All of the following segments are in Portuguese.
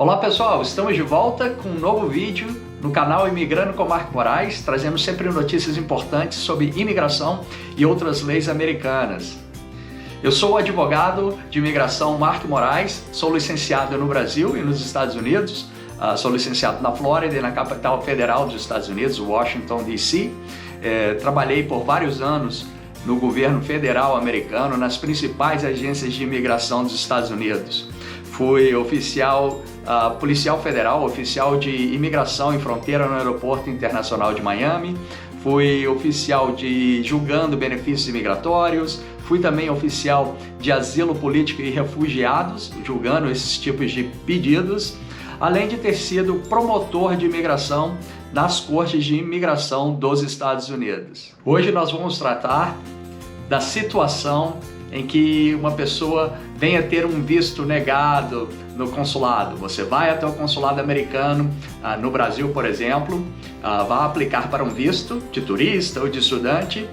Olá pessoal, estamos de volta com um novo vídeo no canal Imigrando com Marco Moraes. Trazemos sempre notícias importantes sobre imigração e outras leis americanas. Eu sou o advogado de imigração Marco Moraes, sou licenciado no Brasil e nos Estados Unidos, sou licenciado na Flórida e na capital federal dos Estados Unidos, Washington, D.C. Trabalhei por vários anos no governo federal americano, nas principais agências de imigração dos Estados Unidos. Fui policial federal, oficial de imigração e fronteira no Aeroporto Internacional de Miami, fui oficial de julgando benefícios imigratórios, fui também oficial de asilo político e refugiados, julgando esses tipos de pedidos, além de ter sido promotor de imigração nas cortes de imigração dos Estados Unidos. Hoje nós vamos tratar da situação em que uma pessoa venha ter um visto negado no consulado. Você vai até o consulado americano, no Brasil, por exemplo, vai aplicar para um visto de turista ou de estudante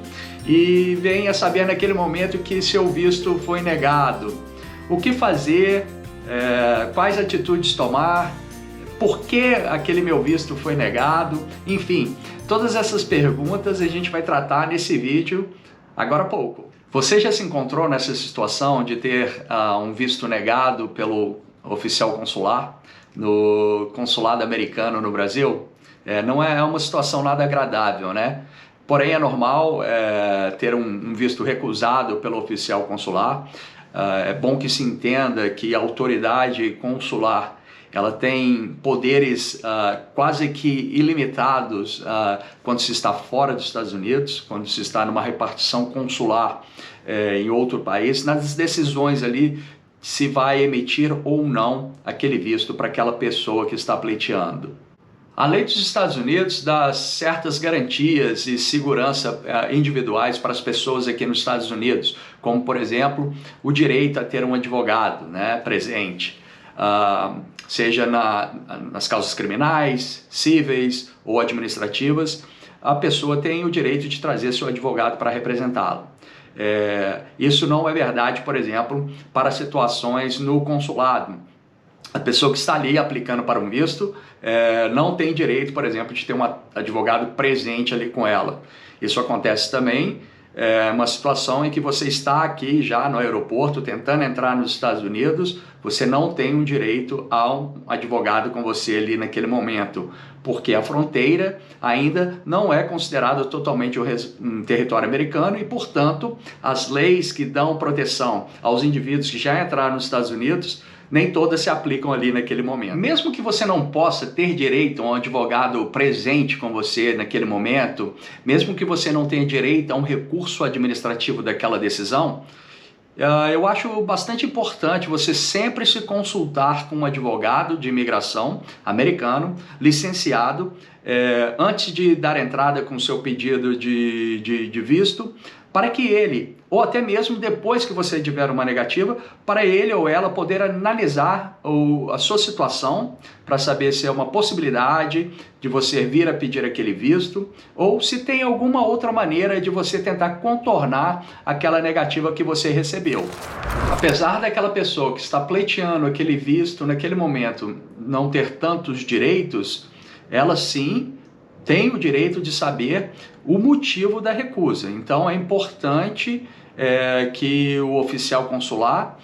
e venha saber naquele momento que seu visto foi negado. O que fazer, quais atitudes tomar, por que aquele meu visto foi negado, enfim, todas essas perguntas a gente vai tratar nesse vídeo agora há pouco. Você já se encontrou nessa situação de ter um visto negado pelo oficial consular no consulado americano no Brasil? Não é uma situação nada agradável, né? Porém é normal ter um visto recusado pelo oficial consular. É bom que se entenda que a autoridade consular ela tem poderes quase que ilimitados quando se está fora dos Estados Unidos, quando se está numa repartição consular em outro país, nas decisões ali se vai emitir ou não aquele visto para aquela pessoa que está pleiteando. A lei dos Estados Unidos dá certas garantias e segurança individuais para as pessoas aqui nos Estados Unidos, como por exemplo o direito a ter um advogado, né, presente. Seja nas causas criminais, cíveis ou administrativas, a pessoa tem o direito de trazer seu advogado para representá-lo. Isso não é verdade, por exemplo, para situações no consulado. A pessoa que está ali aplicando para um visto não tem direito, por exemplo, de ter um advogado presente ali com ela. Isso acontece também uma situação em que você está aqui já no aeroporto tentando entrar nos Estados Unidos, você não tem um direito a um advogado com você ali naquele momento, porque a fronteira ainda não é considerada totalmente um território americano e, portanto, as leis que dão proteção aos indivíduos que já entraram nos Estados Unidos nem todas se aplicam ali naquele momento. Mesmo que você não possa ter direito a um advogado presente com você naquele momento, mesmo que você não tenha direito a um recurso administrativo daquela decisão, eu acho bastante importante você sempre se consultar com um advogado de imigração americano, licenciado, antes de dar entrada com o seu pedido de visto, para que ele, ou até mesmo depois que você tiver uma negativa, para ele ou ela poder analisar a sua situação, para saber se é uma possibilidade de você vir a pedir aquele visto, ou se tem alguma outra maneira de você tentar contornar aquela negativa que você recebeu. Apesar daquela pessoa que está pleiteando aquele visto naquele momento não ter tantos direitos, ela sim tem o direito de saber o motivo da recusa. Então é importante que o oficial consular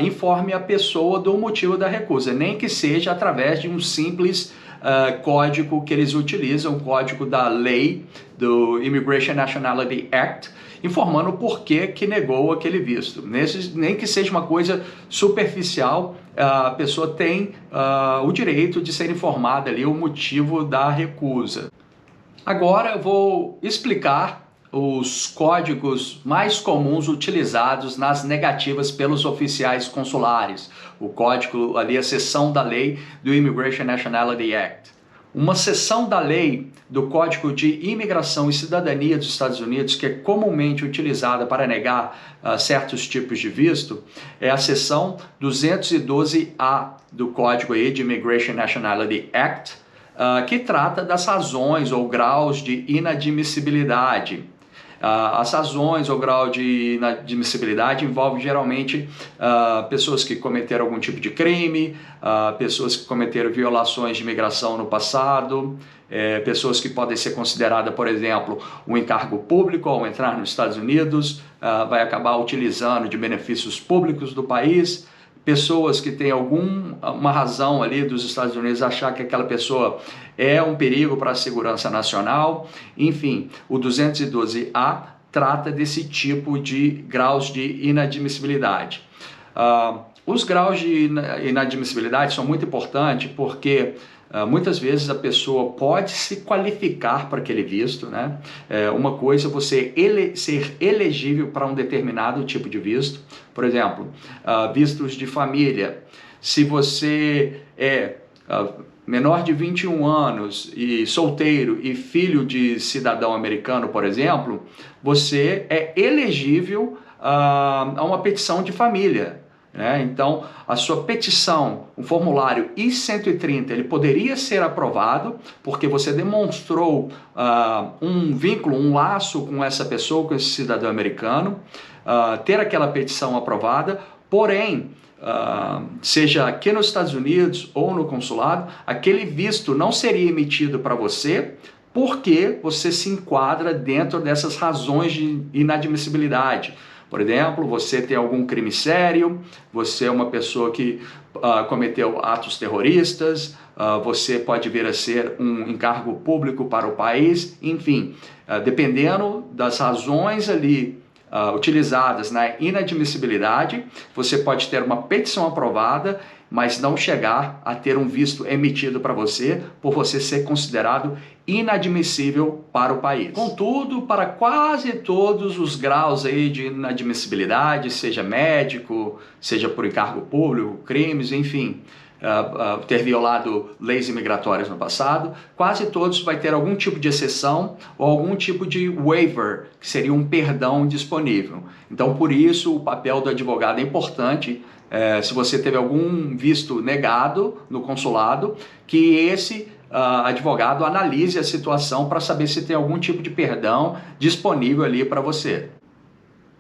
informe a pessoa do motivo da recusa, nem que seja através de um simples código que eles utilizam, o código da lei do Immigration Nationality Act, informando o porquê que negou aquele visto. Nem que seja uma coisa superficial, a pessoa tem o direito de ser informada ali o motivo da recusa. Agora eu vou explicar os códigos mais comuns utilizados nas negativas pelos oficiais consulares. O código ali, a seção da lei do Immigration Nationality Act. Uma seção da lei do Código de Imigração e Cidadania dos Estados Unidos, que é comumente utilizada para negar certos tipos de visto, é a seção 212A do Código de Immigration Nationality Act, que trata das razões ou graus de inadmissibilidade. As razões ou grau de inadmissibilidade envolve geralmente pessoas que cometeram algum tipo de crime, pessoas que cometeram violações de imigração no passado, pessoas que podem ser consideradas, por exemplo, um encargo público ao entrar nos Estados Unidos, vai acabar utilizando de benefícios públicos do país, pessoas que têm alguma razão ali dos Estados Unidos achar que aquela pessoa é um perigo para a segurança nacional. Enfim, o 212A trata desse tipo de graus de inadmissibilidade. Os graus de inadmissibilidade são muito importantes porque muitas vezes a pessoa pode se qualificar para aquele visto, né? Uma coisa é você ser elegível para um determinado tipo de visto. Por exemplo, vistos de família. Se você é menor de 21 anos e solteiro e filho de cidadão americano, por exemplo, você é elegível a uma petição de família. Então, a sua petição, o formulário I-130, ele poderia ser aprovado porque você demonstrou um vínculo, um laço com essa pessoa, com esse cidadão americano, ter aquela petição aprovada, porém, seja aqui nos Estados Unidos ou no consulado, aquele visto não seria emitido para você porque você se enquadra dentro dessas razões de inadmissibilidade. Por exemplo, você tem algum crime sério, você é uma pessoa que cometeu atos terroristas, você pode vir a ser um encargo público para o país, enfim, dependendo das razões ali utilizadas na inadmissibilidade, você pode ter uma petição aprovada, mas não chegar a ter um visto emitido para você, por você ser considerado inadmissível para o país. Contudo, para quase todos os graus aí de inadmissibilidade, seja médico, seja por encargo público, crimes, enfim, ter violado leis imigratórias no passado, quase todos vai ter algum tipo de exceção ou algum tipo de waiver, que seria um perdão disponível. Então, por isso, o papel do advogado é importante. Se você teve algum visto negado no consulado, que esse advogado analise a situação para saber se tem algum tipo de perdão disponível ali para você.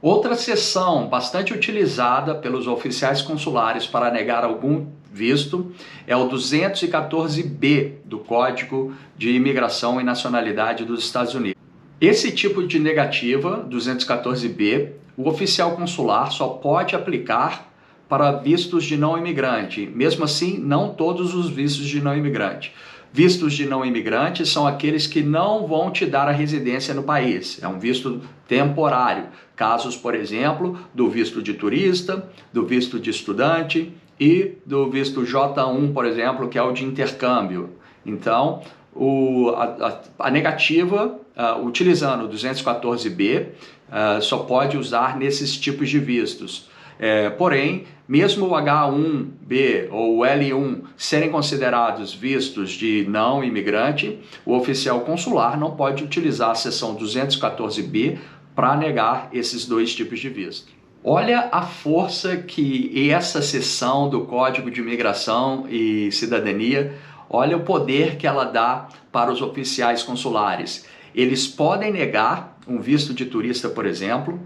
Outra seção bastante utilizada pelos oficiais consulares para negar algum visto é o 214B do Código de Imigração e Nacionalidade dos Estados Unidos. Esse tipo de negativa, 214B, o oficial consular só pode aplicar para vistos de não imigrante. Mesmo assim, não todos os vistos de não imigrante. Vistos de não imigrante são aqueles que não vão te dar a residência no país. É um visto temporário. Casos, por exemplo, do visto de turista, do visto de estudante e do visto J1, por exemplo, que é o de intercâmbio. Então, a negativa, utilizando o 214B, só pode usar nesses tipos de vistos. Porém, mesmo o H1B ou o L1 serem considerados vistos de não imigrante, o oficial consular não pode utilizar a seção 214B para negar esses dois tipos de visto. Olha a força que essa seção do Código de Imigração e Cidadania, olha o poder que ela dá para os oficiais consulares. Eles podem negar um visto de turista, por exemplo,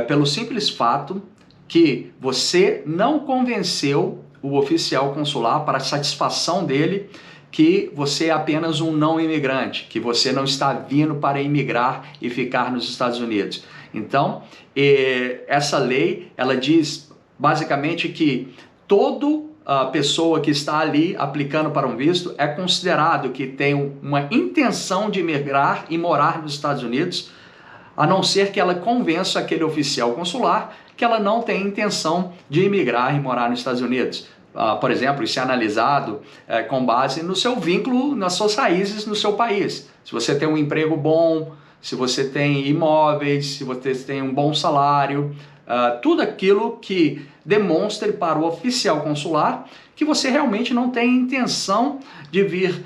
pelo simples fato que você não convenceu o oficial consular para a satisfação dele que você é apenas um não imigrante, que você não está vindo para imigrar e ficar nos Estados Unidos. Então, essa lei, ela diz basicamente que toda pessoa que está ali aplicando para um visto é considerado que tem uma intenção de imigrar e morar nos Estados Unidos, a não ser que ela convença aquele oficial consular que ela não tem intenção de imigrar e morar nos Estados Unidos. Por exemplo, isso é analisado com base no seu vínculo, nas suas raízes no seu país. Se você tem um emprego bom, se você tem imóveis, se você tem um bom salário, tudo aquilo que demonstre para o oficial consular que você realmente não tem intenção de vir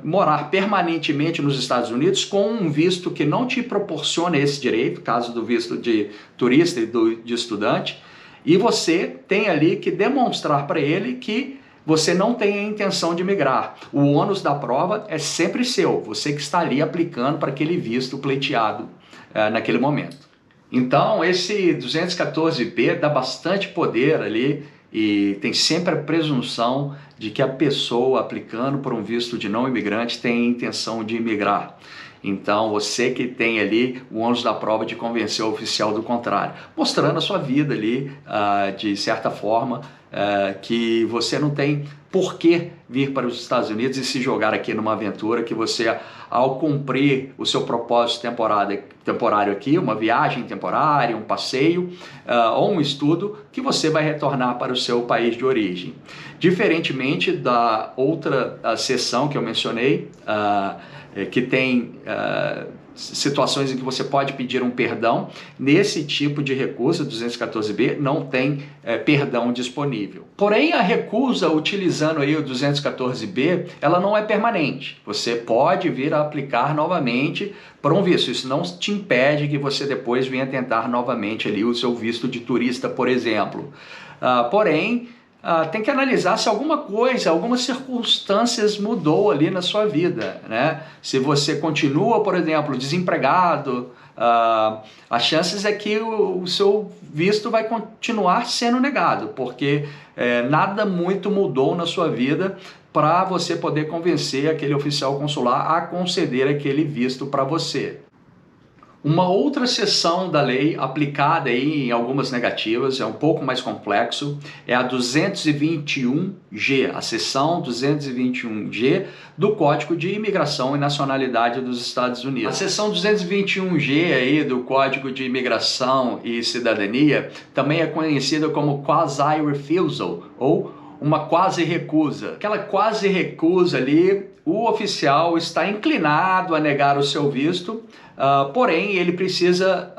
morar permanentemente nos Estados Unidos com um visto que não te proporciona esse direito, caso do visto de turista e de estudante, e você tem ali que demonstrar para ele que você não tem a intenção de migrar. O ônus da prova é sempre seu, você que está ali aplicando para aquele visto pleiteado naquele momento. Então esse 214B dá bastante poder ali e tem sempre a presunção de que a pessoa aplicando por um visto de não imigrante tem intenção de imigrar. Então você que tem ali o ônus da prova de convencer o oficial do contrário, mostrando a sua vida ali de certa forma, que você não tem por que vir para os Estados Unidos e se jogar aqui numa aventura que você, ao cumprir o seu propósito temporário aqui, uma viagem temporária, um passeio ou um estudo, que você vai retornar para o seu país de origem. Diferentemente da outra seção que eu mencionei, que tem situações em que você pode pedir um perdão, nesse tipo de recusa, 214B, não tem perdão disponível. Porém, a recusa utilizando aí o 214B, ela não é permanente. Você pode vir a aplicar novamente por um visto. Isso não te impede que você depois venha tentar novamente ali o seu visto de turista, por exemplo. Porém, tem que analisar se alguma coisa, algumas circunstâncias mudou ali na sua vida, né? Se você continua, por exemplo, desempregado, as chances é que o seu visto vai continuar sendo negado, porque nada muito mudou na sua vida para você poder convencer aquele oficial consular a conceder aquele visto para você. Uma outra seção da lei aplicada aí em algumas negativas, é um pouco mais complexo, é a 221G, a seção 221G do Código de Imigração e Nacionalidade dos Estados Unidos. A seção 221G aí do Código de Imigração e Cidadania também é conhecida como quasi-refusal ou uma quasi-recusa. Aquela quasi-recusa ali, o oficial está inclinado a negar o seu visto, porém ele precisa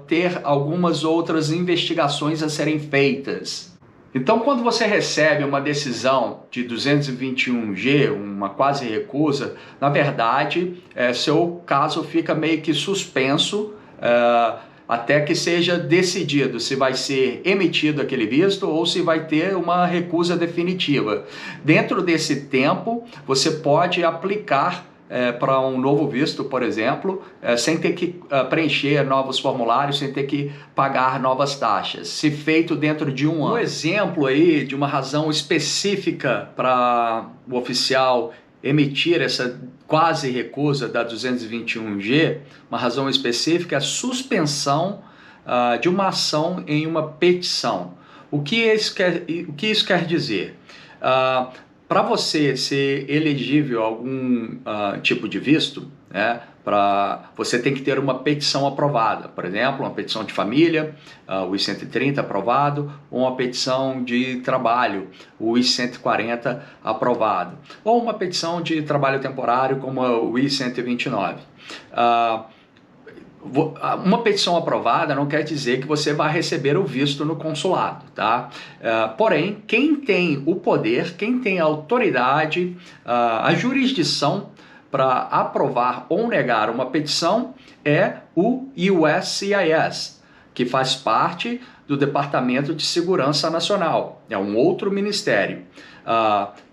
ter algumas outras investigações a serem feitas. Então, quando você recebe uma decisão de 221G, uma quasi-recusa, na verdade, seu caso fica meio que suspenso, até que seja decidido se vai ser emitido aquele visto ou se vai ter uma recusa definitiva. Dentro desse tempo, você pode aplicar para um novo visto, por exemplo, sem ter que preencher novos formulários, sem ter que pagar novas taxas, se feito dentro de um ano. Um exemplo aí de uma razão específica para o oficial emitir essa quase recusa da 221G, uma razão específica é a suspensão de uma ação em uma petição. O que isso quer dizer? Para você ser elegível a algum tipo de visto, né, você tem que ter uma petição aprovada, por exemplo, uma petição de família, o I-130 aprovado, ou uma petição de trabalho, o I-140 aprovado, ou uma petição de trabalho temporário, como o I-129. Uma petição aprovada não quer dizer que você vai receber o visto no consulado, tá? Porém, quem tem o poder, quem tem a autoridade, a jurisdição para aprovar ou negar uma petição é o USCIS, que faz parte do Departamento de Segurança Nacional, é um outro ministério.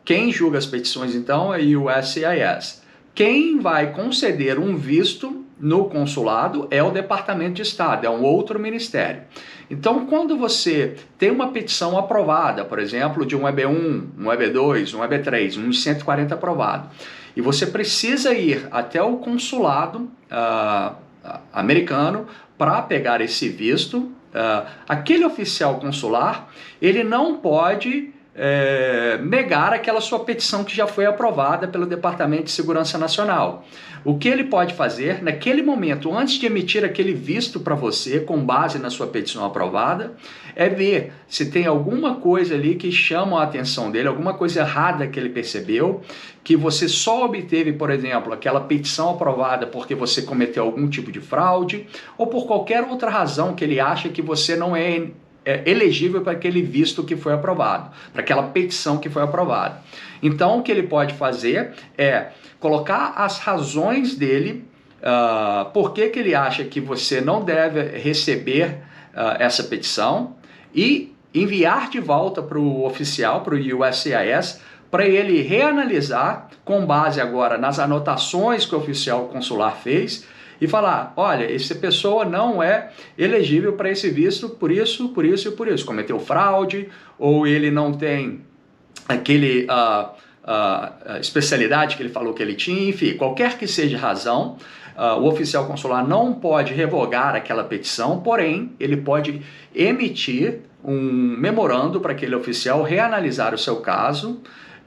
Quem julga as petições, então, é o USCIS. Quem vai conceder um visto no consulado é o Departamento de Estado, é um outro ministério. Então, quando você tem uma petição aprovada, por exemplo, de um EB1, um EB2, um EB3, um 140 aprovado, e você precisa ir até o consulado americano para pegar esse visto, aquele oficial consular, ele não pode negar aquela sua petição que já foi aprovada pelo Departamento de Segurança Nacional. O que ele pode fazer naquele momento, antes de emitir aquele visto para você, com base na sua petição aprovada, é ver se tem alguma coisa ali que chama a atenção dele, alguma coisa errada que ele percebeu, que você só obteve, por exemplo, aquela petição aprovada porque você cometeu algum tipo de fraude, ou por qualquer outra razão que ele acha que você não é elegível para aquele visto que foi aprovado, para aquela petição que foi aprovada. Então, o que ele pode fazer é colocar as razões dele, por que ele acha que você não deve receber essa petição, e enviar de volta para o oficial, para o USCIS, para ele reanalisar, com base agora nas anotações que o oficial consular fez, e falar, olha, essa pessoa não é elegível para esse visto por isso, por isso e por isso. Cometeu fraude, ou ele não tem aquele especialidade que ele falou que ele tinha, enfim, qualquer que seja a razão, o oficial consular não pode revogar aquela petição, porém, ele pode emitir um memorando para aquele oficial reanalisar o seu caso,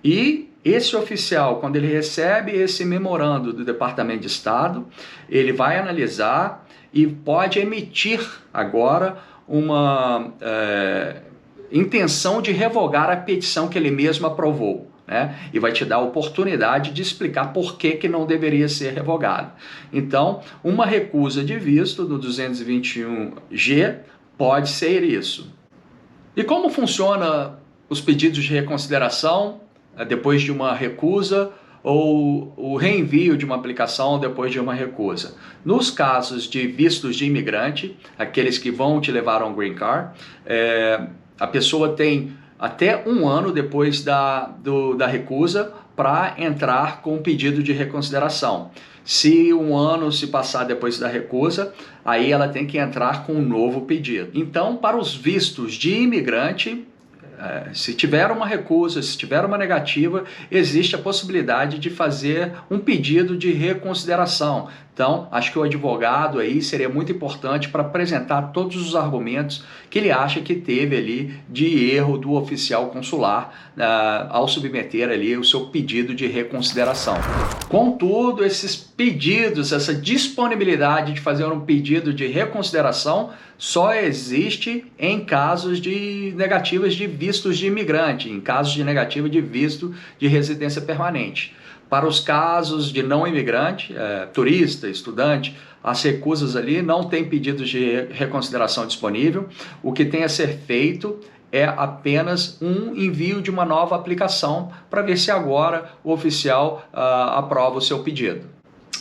e esse oficial, quando ele recebe esse memorando do Departamento de Estado, ele vai analisar e pode emitir agora uma intenção de revogar a petição que ele mesmo aprovou, né? E vai te dar a oportunidade de explicar por que não deveria ser revogado. Então, uma recusa de visto do 221G pode ser isso. E como funciona os pedidos de reconsideração depois de uma recusa ou o reenvio de uma aplicação depois de uma recusa? Nos casos de vistos de imigrante, aqueles que vão te levar a um green card, a pessoa tem até 1 ano depois da recusa para entrar com um pedido de reconsideração. Se 1 ano se passar depois da recusa, aí ela tem que entrar com um novo pedido. Então, para os vistos de imigrante, se tiver uma recusa, se tiver uma negativa, existe a possibilidade de fazer um pedido de reconsideração. Então, acho que o advogado aí seria muito importante para apresentar todos os argumentos que ele acha que teve ali de erro do oficial consular ao submeter ali o seu pedido de reconsideração. Contudo, esses pedidos, essa disponibilidade de fazer um pedido de reconsideração só existe em casos de negativas de vistos de imigrante, em casos de negativa de visto de residência permanente. Para os casos de não imigrante, turista, estudante, as recusas ali não tem pedidos de reconsideração disponível. O que tem a ser feito é apenas um envio de uma nova aplicação para ver se agora o oficial aprova o seu pedido.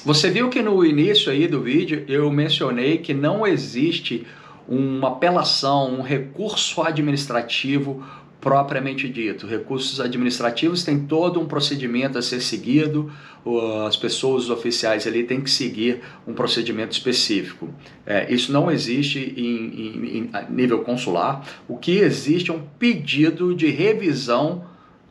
Você viu que no início aí do vídeo eu mencionei que não existe uma apelação, um recurso administrativo propriamente dito. Recursos administrativos têm todo um procedimento a ser seguido, as pessoas, os oficiais ali têm que seguir um procedimento específico. Isso não existe em nível consular. O que existe é um pedido de revisão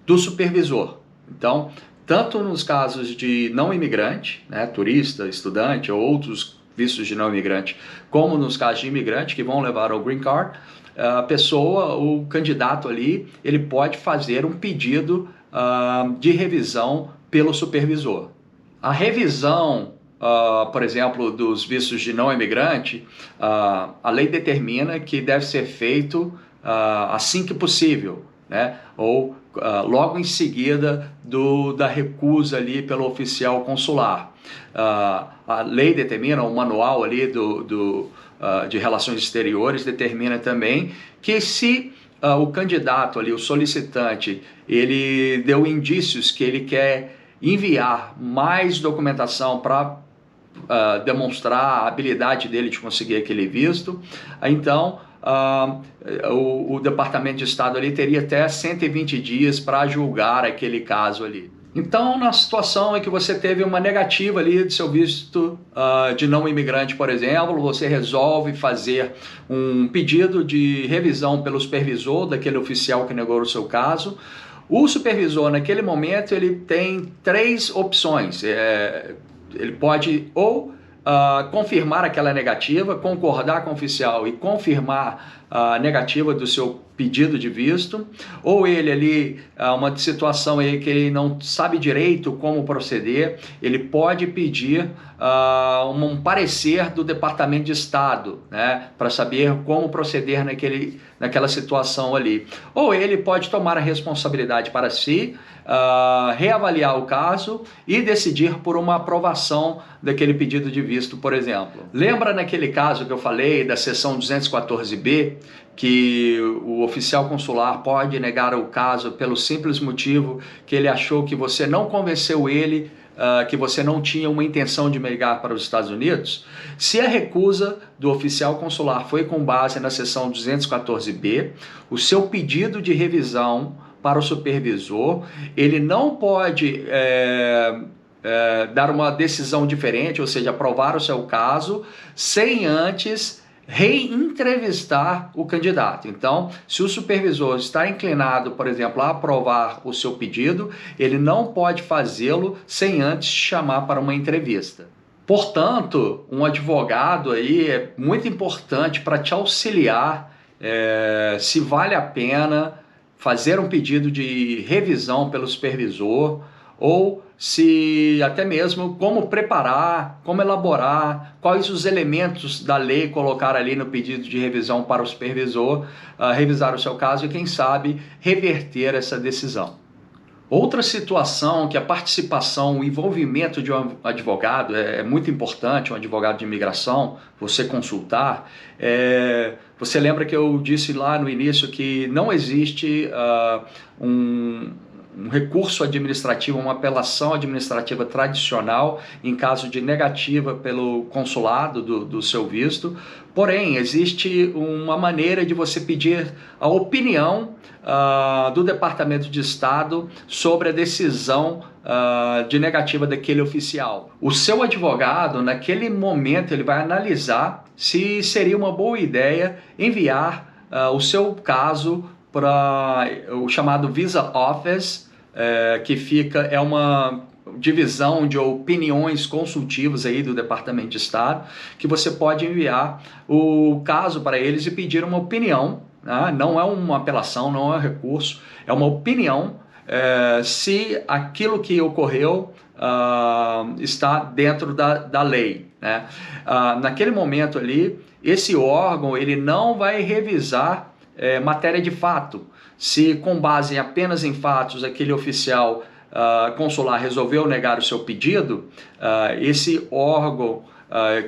do supervisor. Então, tanto nos casos de não imigrante, né, turista, estudante ou outros vistos de não imigrante, como nos casos de imigrante que vão levar ao green card, a pessoa, o candidato ali, ele pode fazer um pedido de revisão pelo supervisor. A revisão, por exemplo, dos vistos de não imigrante, a lei determina que deve ser feito assim que possível, né? Ou logo em seguida da recusa ali pelo oficial consular. A lei determina, o manual ali de Relações Exteriores determina também que se o candidato ali, o solicitante, ele deu indícios que ele quer enviar mais documentação para demonstrar a habilidade dele de conseguir aquele visto, então o Departamento de Estado ali teria até 120 dias para julgar aquele caso ali. Então, na situação em que você teve uma negativa ali do seu visto de não imigrante, por exemplo, você resolve fazer um pedido de revisão pelo supervisor daquele oficial que negou o seu caso. O supervisor, naquele momento, ele tem 3 opções. Ele pode ou confirmar aquela negativa, concordar com o oficial e confirmar a negativa do seu pedido de visto, ou ele ali, uma situação aí que ele não sabe direito como proceder, ele pode pedir um parecer do Departamento de Estado, né, para saber como proceder naquela situação ali. Ou ele pode tomar a responsabilidade para si, reavaliar o caso e decidir por uma aprovação daquele pedido de visto, por exemplo. Lembra naquele caso que eu falei da seção 214B, que o oficial consular pode negar o caso pelo simples motivo que ele achou que você não convenceu ele, que você não tinha uma intenção de migrar para os Estados Unidos? Se a recusa do oficial consular foi com base na seção 214B, o seu pedido de revisão para o supervisor, ele não pode dar uma decisão diferente, ou seja, aprovar o seu caso, sem antes reentrevistar o candidato. Então, se o supervisor está inclinado, por exemplo, a aprovar o seu pedido, ele não pode fazê-lo sem antes chamar para uma entrevista. Portanto, um advogado aí é muito importante para te auxiliar se vale a pena fazer um pedido de revisão pelo supervisor, ou se até mesmo como preparar, como elaborar, quais os elementos da lei colocar ali no pedido de revisão para o supervisor revisar o seu caso e, quem sabe, reverter essa decisão. Outra situação que a participação, o envolvimento de um advogado é muito importante, um advogado de imigração, você consultar. Você lembra que eu disse lá no início que não existe um recurso administrativo, uma apelação administrativa tradicional em caso de negativa pelo consulado do seu visto. Porém, existe uma maneira de você pedir a opinião do Departamento de Estado sobre a decisão de negativa daquele oficial. O seu advogado, naquele momento, ele vai analisar se seria uma boa ideia enviar o seu caso para o chamado Visa Office, que é uma divisão de opiniões consultivas aí do Departamento de Estado, que você pode enviar o caso para eles e pedir uma opinião, né? Não é uma apelação, não é um recurso, é uma opinião se aquilo que ocorreu está dentro da lei, né? Naquele momento ali, esse órgão ele não vai revisar matéria de fato. Se com base apenas em fatos aquele oficial consular resolveu negar o seu pedido, esse órgão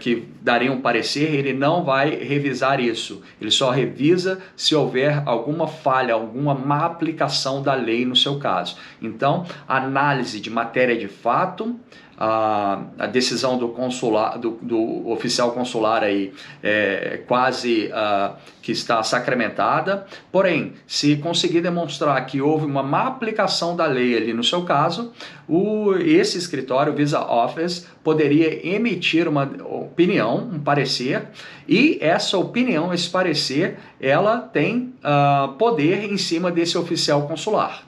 que daria um parecer, ele não vai revisar isso. Ele só revisa se houver alguma falha, alguma má aplicação da lei no seu caso. Então, análise de matéria de fato, a decisão do oficial consular aí quase que está sacramentada. Porém, se conseguir demonstrar que houve uma má aplicação da lei ali no seu caso, esse escritório, Visa Office, poderia emitir uma opinião, um parecer, e essa opinião, esse parecer, ela tem poder em cima desse oficial consular.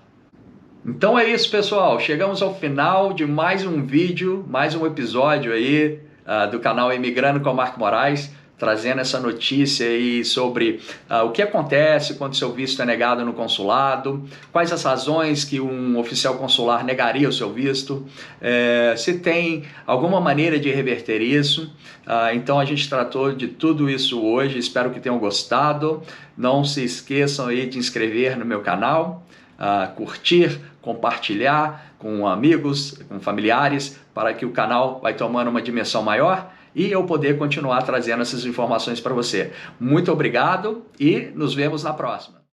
Então é isso, pessoal, chegamos ao final de mais um vídeo, mais um episódio aí do canal Imigrando com Marco Moraes, trazendo essa notícia aí sobre o que acontece quando seu visto é negado no consulado, quais as razões que um oficial consular negaria o seu visto, se tem alguma maneira de reverter isso. Então a gente tratou de tudo isso hoje, espero que tenham gostado. Não se esqueçam aí de inscrever no meu canal, curtir, compartilhar com amigos, com familiares, para que o canal vai tomando uma dimensão maior e eu poder continuar trazendo essas informações para você. Muito obrigado e nos vemos na próxima.